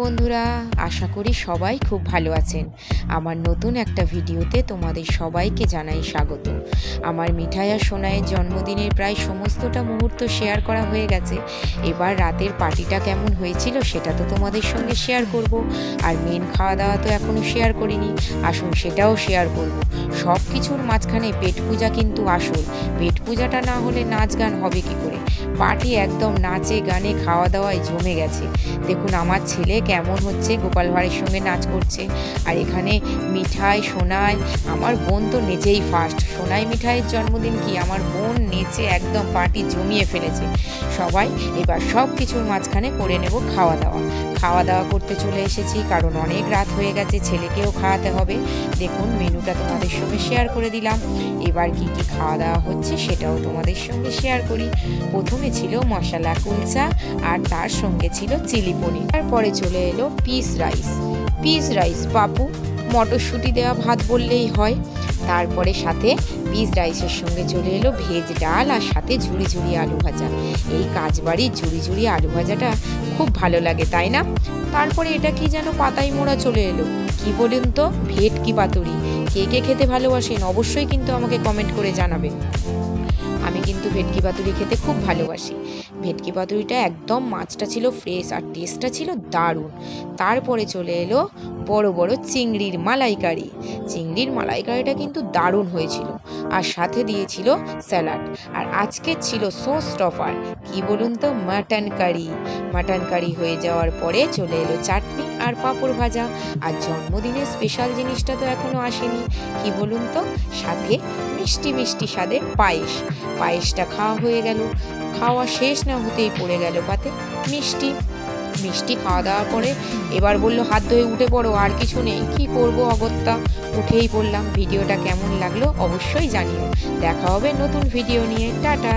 বন্ধুরা, আশা করি সবাই খুব ভালো আছেন। আমার নতুন একটা ভিডিওতে তোমাদের সবাইকে জানাই স্বাগত। আমার মিঠাই আর সোনাইয়ের জন্মদিনের প্রায় সমস্তটা মুহূর্ত শেয়ার করা হয়ে গেছে। এবার রাতের পার্টিটা কেমন হয়েছিল সেটা তো তোমাদের সঙ্গে শেয়ার করব। আর মেন খাওয়া দাওয়া তো এখনও শেয়ার করিনি, আসুন সেটাও শেয়ার করব। সব কিছুর মাঝখানে পেট পূজা কিন্তু আসল। পেট পূজাটা না হলে নাচ গান হবে কি করে? পার্টি একদম নাচে গানে খাওয়া দাওয়ায় জমে গেছে। দেখুন আমার ছেলে কেমন হচ্ছে, গোপাল ভাঁড়ের সঙ্গে নাচ করছে। আর এখানে মিঠাই, সোনাই, আমার বোন তো নেচেই ফার্স্ট। সোনাই মিঠাইয়ের জন্মদিন কি, আমার বোন নেচে একদম পার্টি জমিয়ে ফেলেছে। সবাই এবার সব কিছুর মাঝখানে করে নেব খাওয়া দাওয়া। খাওয়া দাওয়া করতে চলে এসেছি, কারণ অনেক রাত হয়ে গেছে, ছেলেকেও খাওয়াতে হবে। দেখুন মেনুটা তোমাদের সঙ্গে শেয়ার করে দিলাম। এবার কি কি খাওয়া দাওয়া হচ্ছে সেটাও তোমাদের সঙ্গে শেয়ার করি। প্রথমে ছিল মশলা কুলচা, আর তার সঙ্গে ছিল চিলি পনির। তারপরে চলে এলো পিস রাইস পাপু, মটরশুঁটি দেওয়া ভাত বললেই হয়। তারপরে সাথে পিস রাইসের সঙ্গে চলে এলো ভেজ ডাল, আর সাথে ঝুড়ি ঝুড়ি আলু ভাজা। এই কাজবাড়ির ঝুড়ি ঝুড়ি আলু ভাজাটা খুব ভালো লাগে, তাই না? তারপরে এটা কি যেন পাতায় মোড়া চলে এলো, কি বলুন তো, ভেটকি পাতুরি। কে কে খেতে ভালোবাসেন অবশ্যই কিন্তু আমাকে কমেন্ট করে জানাবেন। আমি কিন্তু ভেটকি পাতুরি খেতে খুব ভালোবাসি। ভেটকি পাতুরিটা একদম, মাছটা ছিল ফ্রেশ আর টেস্টটা ছিল দারুণ। তারপরে চলে এলো বড় বড় চিংড়ির মালাইকারি। চিংড়ির মালাইকারিটা কিন্তু দারুণ হয়েছিল, আর সাথে দিয়েছিল স্যালাড। আর আজকে ছিল সোস স্টপার, কি বলুন তো, মাটন কারি। মাটন কারি হয়ে যাওয়ার পরে চলে এলো চাটনি আর পাঁপড় ভাজা। আর জন্মদিনের স্পেশাল জিনিসটা তো এখনো আসেনি, কি বলুন তো, সাথে মিষ্টি মিষ্টি স্বাদের পায়েসটা খাওয়া হয়ে গেল। খাওয়া শেষ না হতেই পড়ে গেল পাতে মিষ্টি খাওয়া দাওয়ার পরে এবার বললো হাত ধুয়ে উঠে পড়ো, আর কিছু নেই। কি করব, অগত্যা উঠেই পড়লাম। ভিডিওটা কেমন লাগলো অবশ্যই জানিও। দেখা হবে নতুন ভিডিও নিয়ে। টাটা।